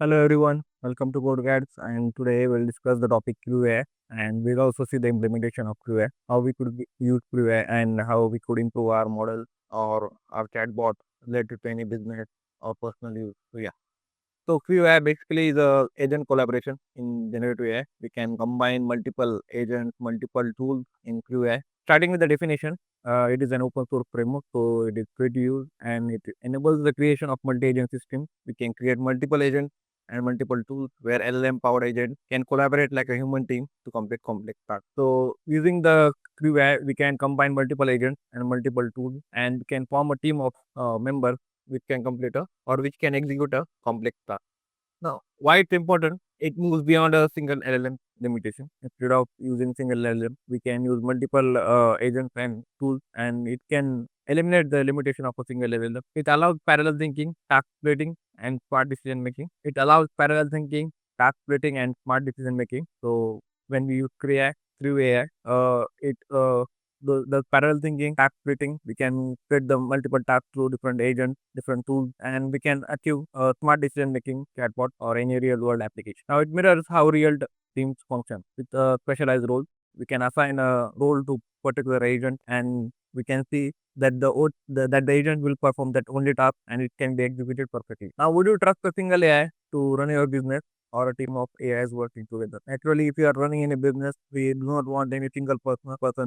Hello everyone, welcome to Podcasts, and today we'll discuss the topic QA, and we'll also see the implementation of QA, how we could use QA, and how we could improve our model or our chatbot related to any business or personal use. So QA basically is a agent collaboration in generative AI. We can combine multiple agents, multiple tools in QA. Starting with the definition, it is an open source framework, so it is free to use and it enables the creation of multi-agent system. We can create multiple agents and multiple tools where LLM powered agents can collaborate like a human team to complete complex tasks. So using the QA, we can combine multiple agents and multiple tools and can form a team of members which can complete a or which can execute a complex task. Now, why it's important? It moves beyond a single LLM limitation. Instead of using single LLM, we can use multiple agents and tools, and it can eliminate the limitation of a single LLM. It allows parallel thinking, task splitting, and smart decision making. It allows parallel thinking, task splitting, and smart decision making. So when we use Create through AI, the parallel thinking, task splitting, we can split the multiple tasks through different agents, different tools, and we can achieve smart decision making chatbot or any real world application. Now it mirrors how real teams function with specialized roles. We can assign a role to particular agent, and we can see that that the agent will perform that only task and it can be executed perfectly. Now, would you trust a single AI to run your business, or a team of AIs working together? Naturally, if you are running any business, we do not want any single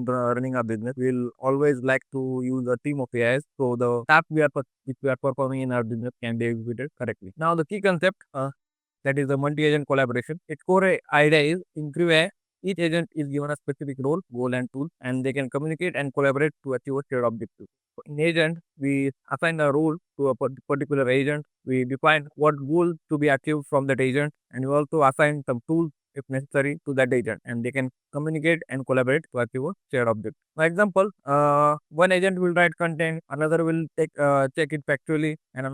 running a business. We'll always like to use a team of AIs, so the task which we are performing in our business can be executed correctly. Now, the key concept, that is the multi-agent collaboration. Its core idea is in QA, each agent is given a specific role, goal, and tool, and they can communicate and collaborate to achieve a shared objective. So in agent, we assign a role to a particular agent. We define what goal to be achieved from that agent, and we also assign some tools if necessary to that agent, and they can communicate and collaborate to achieve a shared objective. For example, one agent will write content, another will check it factually, and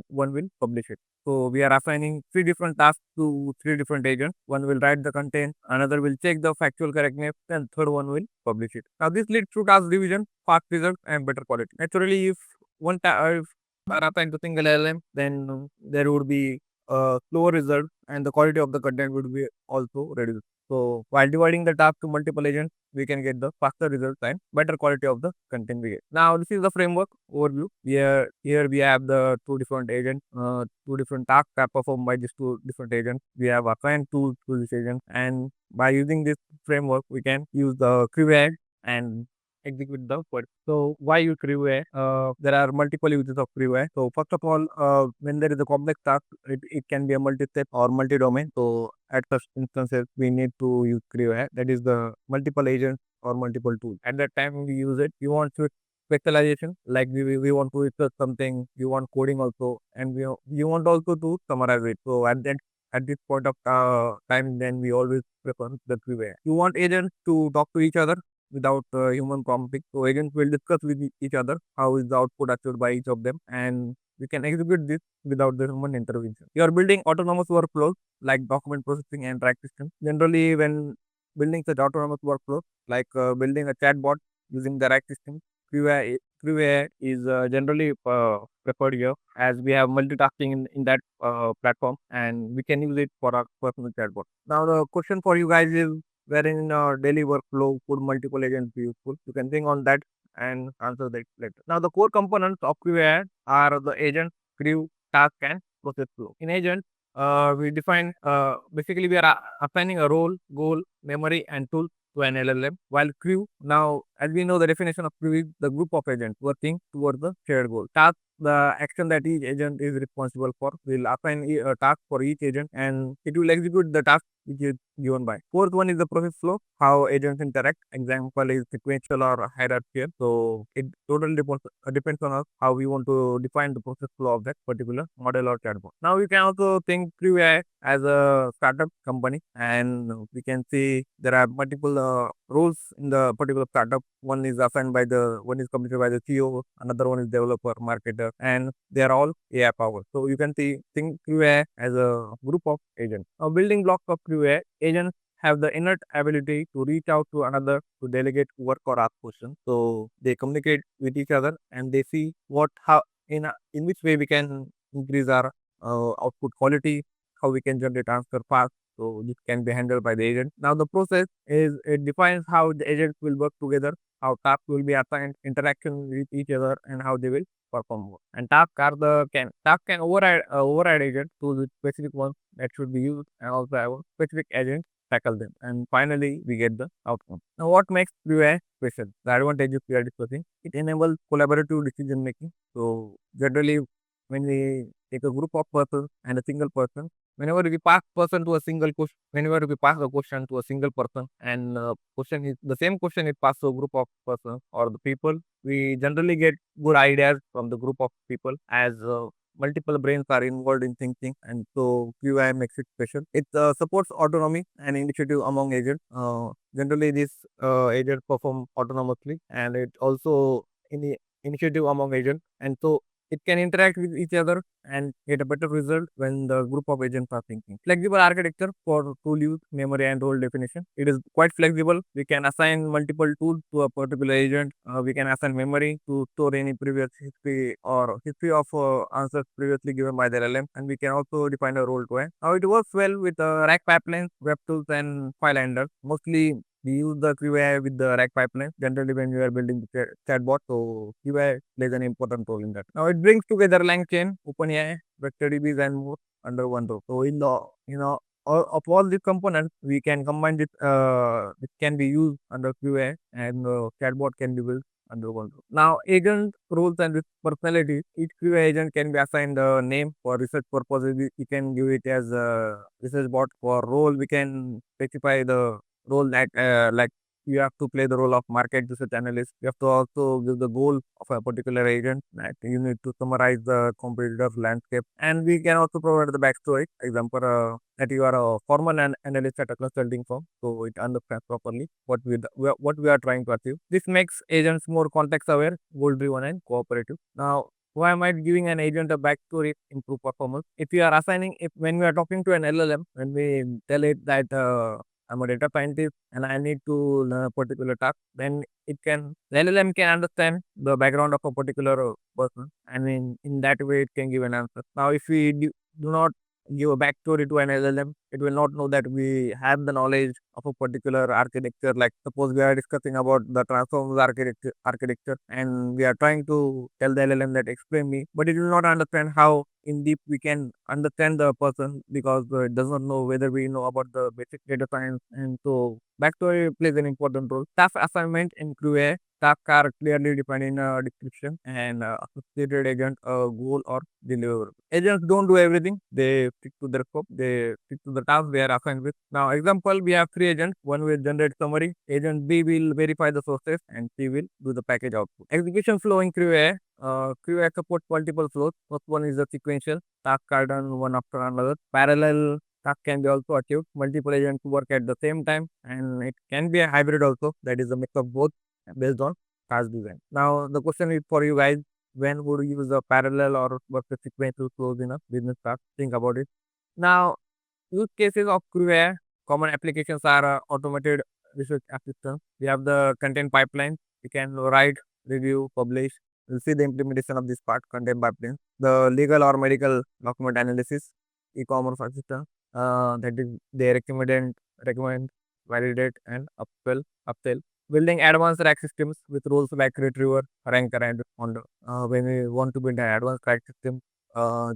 one will publish it. So we are assigning three different tasks to three different agents. One will write the content, another will check the factual correctness, and third one will publish it. Now this leads to task division, fast results, and better quality. Naturally, if if are assigned to single LLM, then there would be slower result and the quality of the content would be also reduced. So while dividing the task to multiple agents, we can get the faster results and better quality of the content we get. Now this is the framework overview. Here we have the two different agents, two different tasks are performed by these two different agents. We have assigned tools to this agent, and by using this framework, we can use the QA and execute the code. So why use freeware? There are multiple uses of freeware. So first of all, when there is a complex task, it can be a multi-step or multi-domain. So at such instances, we need to use freeware. That is the multiple agents or multiple tools. At that time we use it. You want to specialization, like we want to research something, you want coding also, and you want also to summarize it. So at this point of time, then we always prefer the freeware. You want agents to talk to each other without human conflict. So agents will discuss with each other how is the output achieved by each of them, and we can execute this without the human intervention. You are building autonomous workflows like document processing and track systems. Generally, when building such autonomous workflows, like building a chatbot using the rack system, QA is generally preferred here, as we have multitasking in that platform, and we can use it for our personal chatbot. Now, the question for you guys is, wherein in our daily workflow could multiple agents be useful? You can think on that and answer that later. Now, the core components of QA are the agent, crew, task, and process flow. In agent, we define basically we are assigning a role, goal, memory, and tool to an LLM. While crew, now as we know, the definition of crew is the group of agents working towards the shared goal. Task, the action that each agent is responsible for. We'll assign a task for each agent, and it will execute the task which is given by. Fourth one is the process flow, how agents interact. Example is sequential or hierarchical. So it totally depends on us how we want to define the process flow of that particular model or chatbot. Now you can also think through AI as a startup company, and we can see there are multiple roles in the particular startup. One is completed by the CEO, another one is developer, marketer, and they are all AI powered. So you can think through AI as a group of agents. Now building blocks of QA, agents have the innate ability to reach out to another to delegate work or ask questions. So they communicate with each other and they see in which way we can increase our output quality, how we can generate answer fast. So this can be handled by the agent. Now the process is it defines how the agents will work together, how tasks will be assigned, interaction with each other, and how they will perform work. And task can override agent to the specific ones that should be used, and also have a specific agent tackle them. And finally, we get the outcome. Now, what makes QA special? The advantages we are discussing. It enables collaborative decision making. So generally, when we take a group of persons and a single person, whenever we pass person to a single question, whenever we pass a question to a single person, and question is the same question is passed to a group of persons or the people, we generally get good ideas from the group of people as multiple brains are involved in thinking, and so QI makes it special. It supports autonomy and initiative among agents. Generally, these agents perform autonomously, and it also initiative among agents, and so it can interact with each other and get a better result when the group of agents are thinking. Flexible architecture for tool use, memory, and role definition. It is quite flexible. We can assign multiple tools to a particular agent. We can assign memory to store any previous history or history of answers previously given by the LLM, and we can also define a role to it. Now it works well with rack pipelines, web tools, and file handlers. Mostly we use the QA with the rack pipeline generally when we are building the chatbot. So QA plays an important role in that. Now it brings together LangChain, OpenAI, VectorDBs, and more under one roof. So in the of all these components, we can combine this. It can be used under QA, and chatbot can be built under one roof. Now, agent roles and personalities. Each QA agent can be assigned a name for research purposes. We can give it as a research bot. For role, we can specify the role that like you have to play the role of market research analyst. You have to also give the goal of a particular agent that you need to summarize the competitor landscape. And we can also provide the backstory. Example, that you are a former analyst at a consulting firm, so it understands properly what we are trying to achieve. This makes agents more context aware, goal driven, and cooperative. Now, why am I giving an agent a backstory improve performance? If we are assigning, if when we are talking to an LLM, when we tell it that I'm a data scientist and I need to learn a particular task, then the LLM can understand the background of a particular person, and in that way it can give an answer. Now, if we do not give a backstory to an LLM, it will not know that we have the knowledge of a particular architecture. Like suppose we are discussing about the transformers architecture, and we are trying to tell the LLM that explain me, but it will not understand how in deep we can understand the person because it does not know whether we know about the basic data science, and so backstory plays an important role. Task assignment in QA. Tasks are clearly defined in a description and associated agent a goal or deliverable. Agents don't do everything. They stick to their scope. They stick to the task they are assigned with. Now, example, we have three agents. One will generate summary. Agent B will verify the sources, and C will do the package output. Execution flow in QA. QA supports multiple flows. First one is the sequential. Tasks are done one after another. Parallel task can be also achieved. Multiple agents work at the same time, and it can be a hybrid also. That is a mix of both based on task design. Now, the question is for you guys: when would you use a parallel or versus sequential flows in a business task? Think about it. Now, use cases of QA, common applications are automated research assistants. We have the content pipeline. We can write, review, publish. We'll see the implementation of this part, content pipeline. The legal or medical document analysis, e-commerce assistant. That is they recommend, validate, and upsell. Building advanced rack systems with rules like retriever, ranker, and responder. When we want to build an advanced rack system,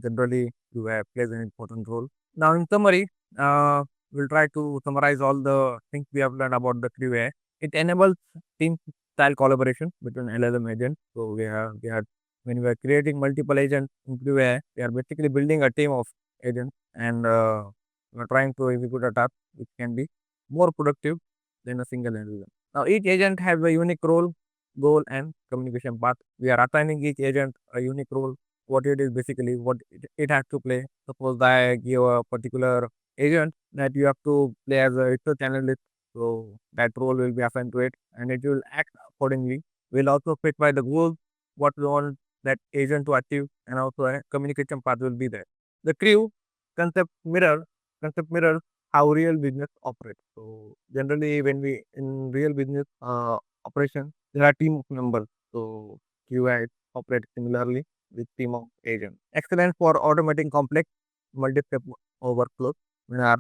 generally QA plays an important role. Now, in summary, we'll try to summarize all the things we have learned about the QA. It enables team style collaboration between LLM agents. So we have when we are creating multiple agents in QA, we are basically building a team of agents, and we're trying to execute a task which can be more productive than a single LLM. Now, each agent has a unique role, goal, and communication path. We are assigning each agent a unique role, what it is basically, what it has to play. Suppose I give a particular agent that you have to play as a research analyst, so that role will be assigned to it, and it will act accordingly. We'll also specify the goals, what we want that agent to achieve, and also a communication path will be there. The crew concept mirror concept mirrors how real business operates. So generally, when we in real business operation, there are team of members. So QA operates similarly with team of agents. Excellence for automating complex multi-step overflow. When our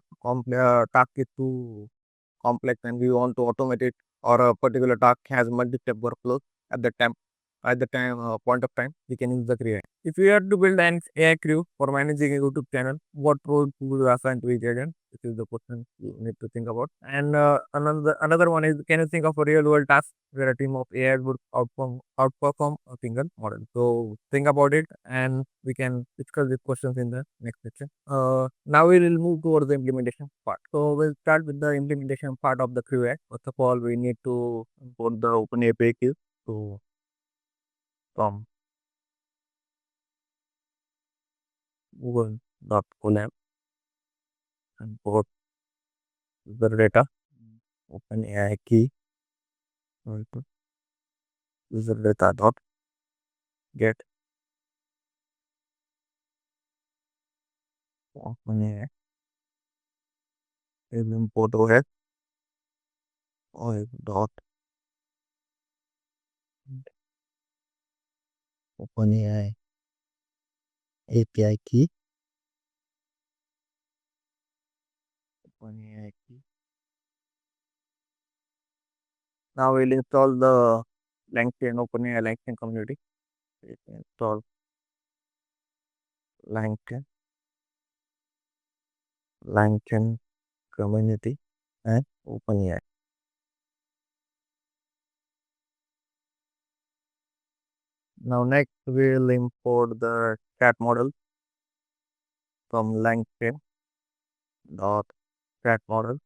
task is too complex and we want to automate it, or a particular task has multi-step workflows at the time, point of time, we can use the crew. If you have to build an AI crew for managing a YouTube channel, what role would you assign to each agent? This is the question you need to think about. And another one is, can you think of a real world task where a team of AI would outperform a single model? So think about it, and we can discuss these questions in the next section. Now we will move towards the implementation part. So we'll start with the implementation part of the crew. First of all, we need to import the OpenAPI queue. So from Google.colab and port user data, OpenAI key, user data dot get OpenAI is import OS dot OpenAI API key, OpenAI key. Now we'll install the LangChain OpenAI LangChain community. We can install LangChain community and OpenAI. Now next we'll import the chat model from LangChain dot chat model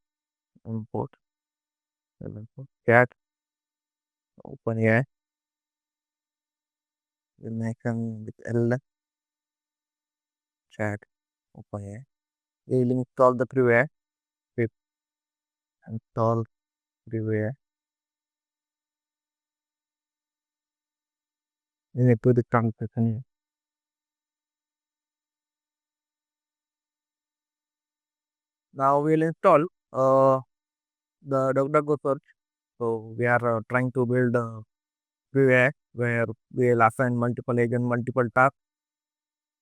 import. We'll import chat OpenAI. We'll mention with L chat OpenAI. We'll install the freeware. Pip install freeware. We need to the transaction. Now we'll install the DuckDuckGo search. So we are trying to build a freeware where we'll assign multiple agent, multiple tasks,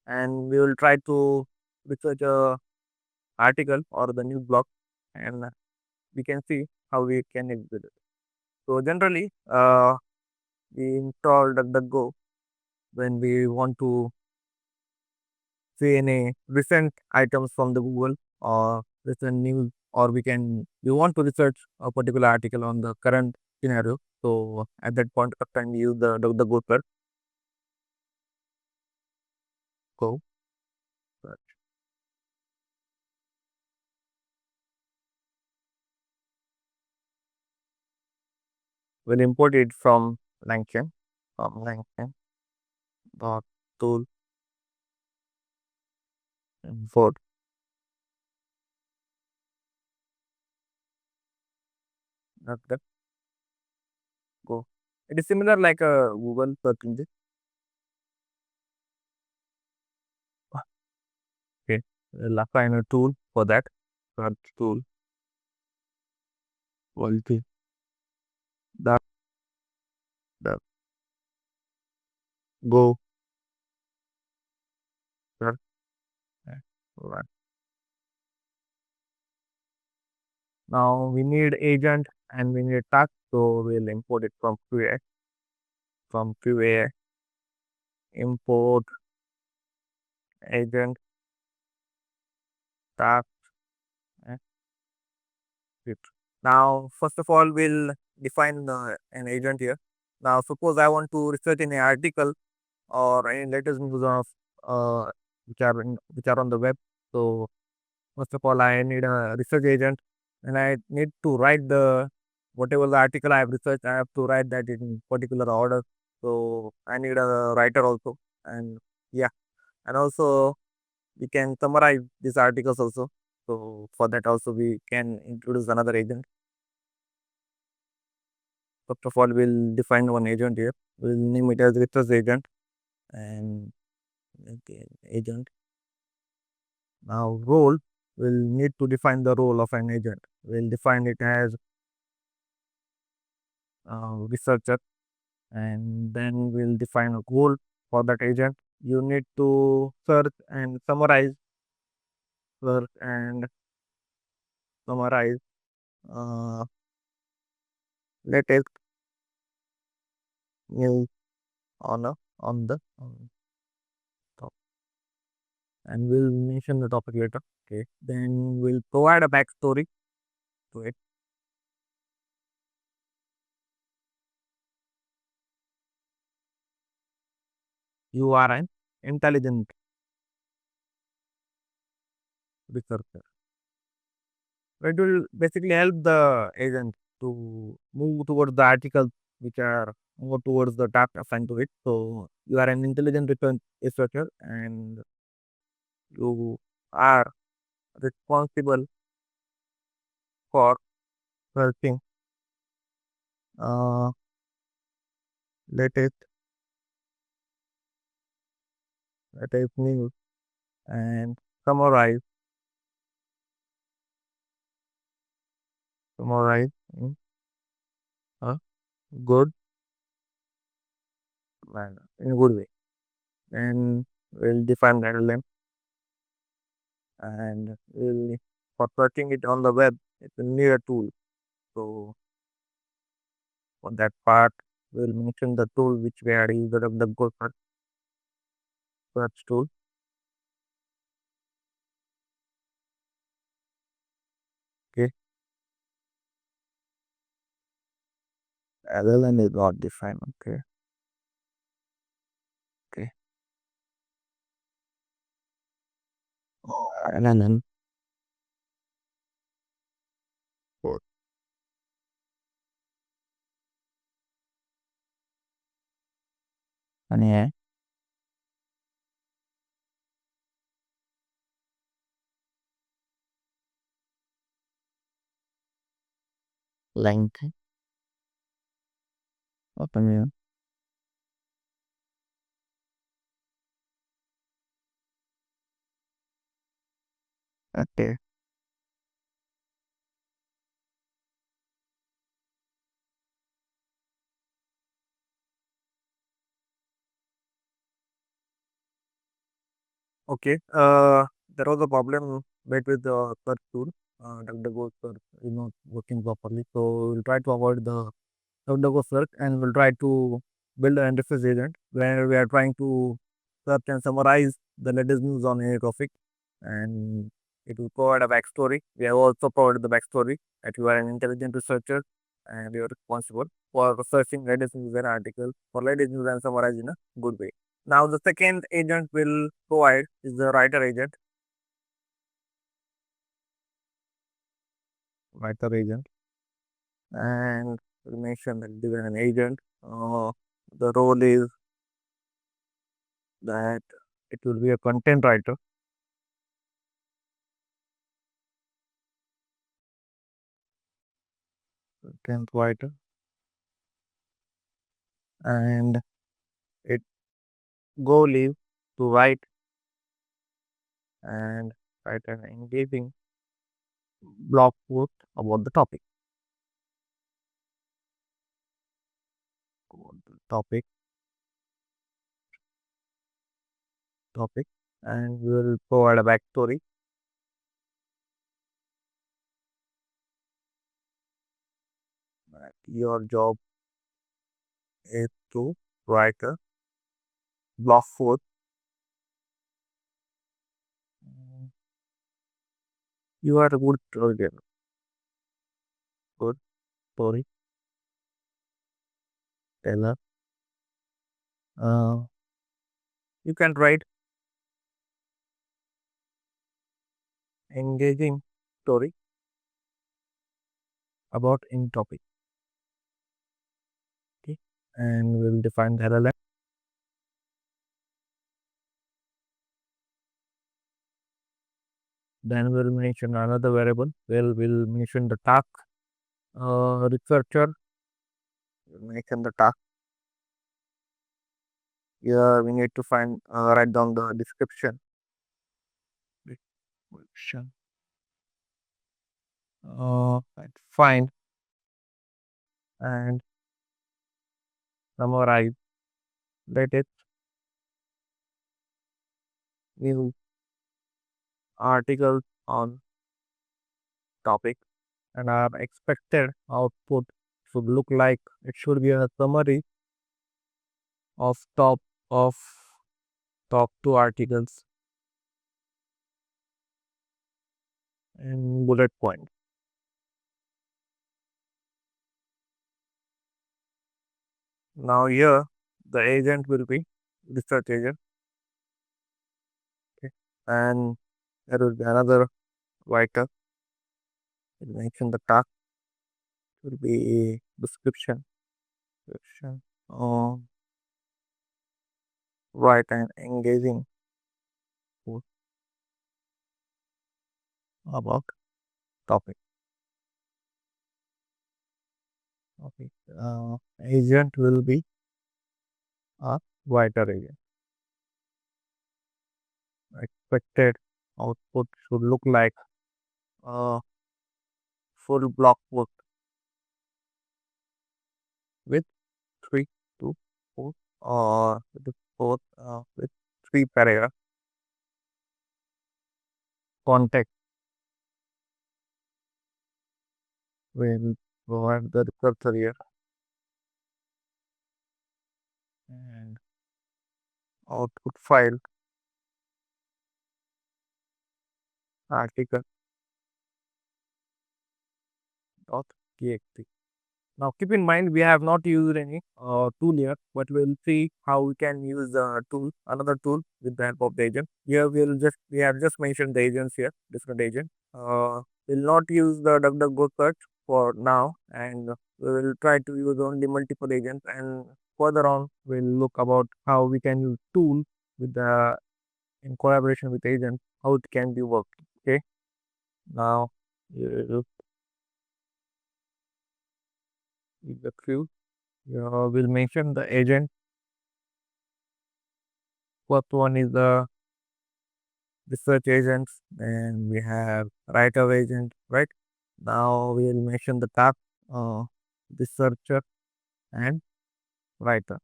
and we will try to research a article or the news blog, and we can see how we can execute it. So generally, we install DuckDuckGo when we want to see any recent items from the Google or recent news, or we want to research a particular article on the current scenario. So at that point of time, we use the Go search. Go search. We'll import it from LangChain, dot tool import. That go. It is similar like a Google search engine. Okay, we'll assign a tool for that. Search tool. Quality. That the go search. Right. Now we need agent and we need task, so we'll import it from QA. From QA, import agent task. and script. Now, first of all, we'll define an agent here. Now, suppose I want to research any article or any latest news of which are on the web. So first of all, I need a research agent, and I need to write the whatever the article I have researched. I have to write that in particular order. So I need a writer also, and yeah, and also we can summarize these articles also. So for that also we can introduce another agent. First of all, we'll define one agent here. We'll name it as research agent and okay, agent. Now role, we'll need to define the role of an agent. We'll define it as researcher, and then we'll define a goal for that agent. You need to search and summarize search and summarize uh, latest news on the top, and we'll mention the topic later. Okay, then we'll provide a backstory to it. You are an intelligent researcher. It will basically help the agent to move towards the articles which are more towards the task assigned to it. So you are an intelligent researcher, and you are responsible for searching uh, latest latest news and summarize summarize in a good manner, in a good way. And we'll define that length, and we'll, for searching it on the web, it will need a tool. So for that part, we'll mention the tool which we are using, the Go search tool. Okay, LLM is not defined. Okay, okay. LLM for an AI length. Open you. Okay, okay. There was a problem made with the search tool. DuckDuckGo search is not working properly, so we'll try to avoid the DuckDuckGo search, and we'll try to build an interface agent where we are trying to search and summarize the latest news on any topic, and it will provide a backstory. We have also provided the backstory that you are an intelligent researcher and you are responsible for researching latest news and articles for latest news and summarize in a good way. Now, the second agent will provide is the writer agent. Writer agent, and we mentioned that given an agent, the role is that it will be a content writer, content writer, and it goal is to write and write an engaging blog post about the topic. About the topic, and we will provide a backstory. That your job is to write a blog post. You are a good storyteller, good storyteller. Uh, you can write engaging story about any topic. Okay, and we'll define the LLM. Then we'll mention another variable. We'll mention the task. Researcher. We'll mention the task. Here we need to find write down the description. Description. And find and summarize latest news articles on topic, and our expected output should look like it should be a summary of of top two articles in bullet points. Now here the agent will be research agent, okay, and there will be another writer. It mention the task will be description, write an engaging post about topic. Okay. Agent will be a writer agent. Expected output should look like a full blog post with three to four or with three paragraph context will provide the researcher here and output file article dot txt. Now keep in mind we have not used any tool here, but we'll see how we can use the tool, another tool with the help of the agent. Here we have just mentioned the agents here, different agents. We'll not use the DuckDuckGo search for now, and we will try to use only multiple agents. And further on, we'll look about how we can use tool with the in collaboration with agents, how it can be worked. Okay, now you the crew. We'll mention the agent. First one is the research agents, and we have writer agent, right? Now we will mention the task, researcher and writer.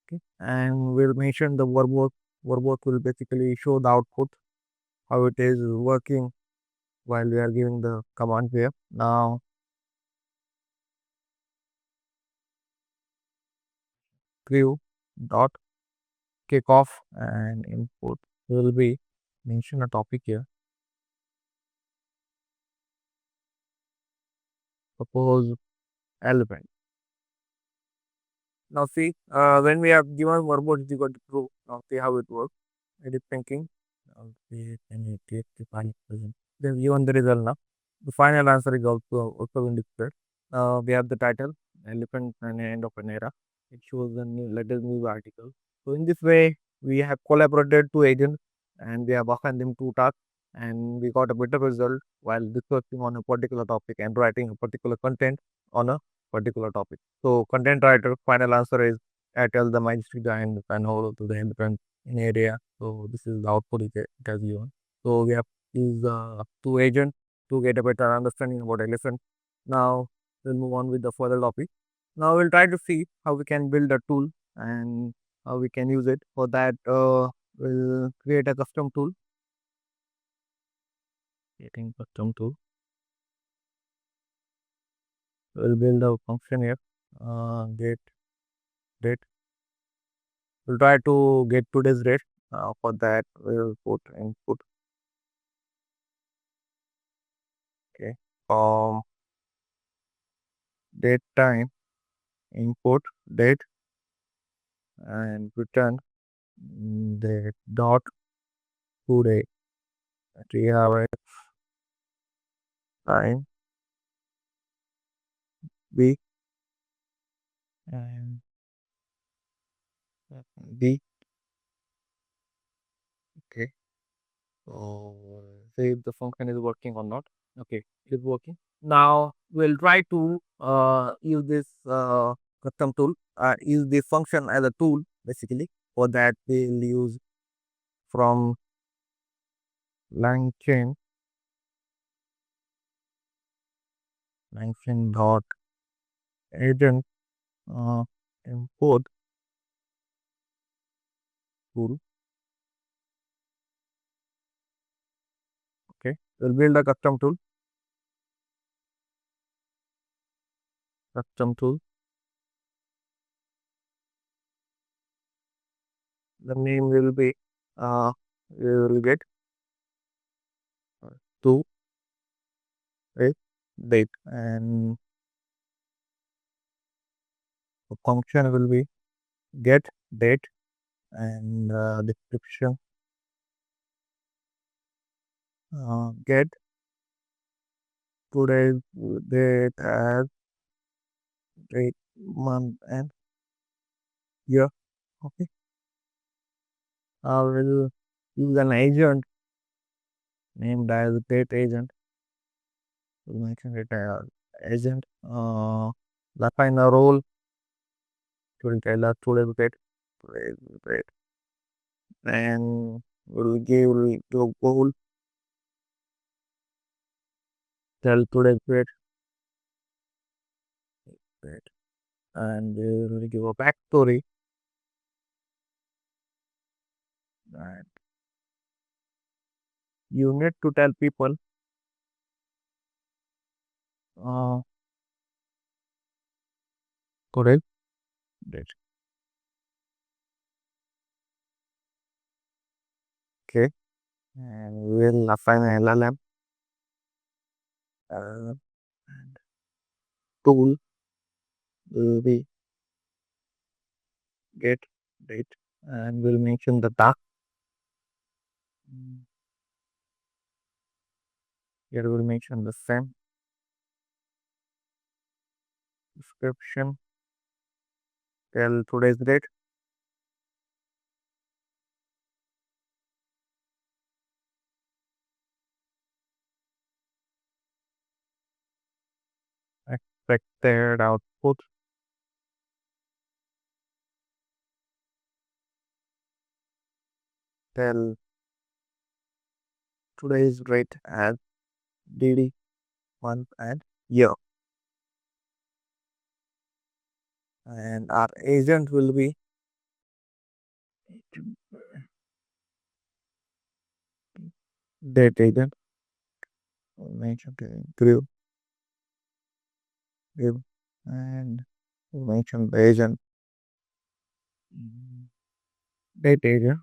Okay, and we'll mention the verbose. Verbose will basically show the output, how it is working while we are giving the command here. Now crew dot kickoff and input will be mention a topic here. Suppose elephant. Now see, when we have given verbose is equal to true, now see how it works. It is thinking. Now see, can you take the final present? Then given the result now. The final answer is also in displayed. We have the title, Elephant and End of an Era. It shows the latest news article. So in this way, we have collaborated two agents and we have assigned them two tasks and we got a better result while discussing on a particular topic and writing a particular content on a particular topic. So content writer, final answer is I tell the majestic giant and hold to the elephant in area. So this is the output it has given. So we have used two agents to get a better understanding about elephant. Now we'll move on with the further topic. Now we'll try to see how we can build a tool and how we can use it. For that, we'll create a custom tool. Creating custom tool. We'll build a function here. Get date. We'll try to get today's date. For that, we'll put input. Okay. Date time input date and return the dot today. We have a time week and b. Okay, so see if the function is working or not. Okay, it is working. Now we'll try to use this custom tool, use this function as a tool basically. For that we'll use from langchain dot agent import tool We'll build a custom tool. The name will be, we will get to a date, and the function will be get date, and description, get today's date as date, month, and year. Okay. I will use an agent named as date agent. We'll mention it as agent. Define a role. It will tell us today's date, and we'll give the goal, tell today's date, and we'll give a backstory. And you need to tell people, uh, today's date. Okay, and we'll assign an LLM and tool will be get date, and we'll mention the task. Mm, Here we'll mention the same description, tell today's date, expected output, tell today's rate as DD, month, and year. And our agent will be date agent. We'll mention the give, and we'll mention the agent, mm, date agent,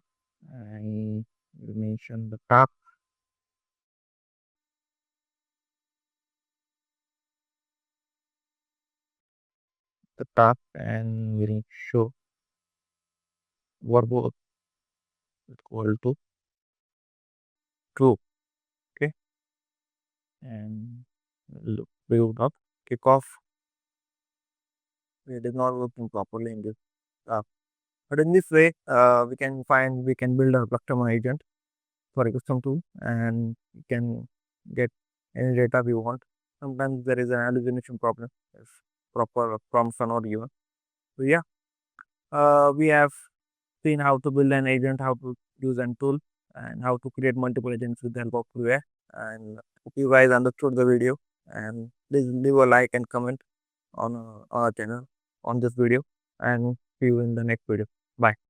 and we'll mention the task, and we'll show verbal equal to true. Okay, and we would not kick off. It is not working properly in this task. But in this way, we can build a custom agent for a custom tool, and we can get any data we want. Sometimes there is an hallucination problem if proper prompts are not given. So yeah, we have seen how to build an agent, how to use a tool, and how to create multiple agents with the help of QA. And hope you guys understood the video. And please leave a like and comment on our channel on this video. And see you in the next video. Bye.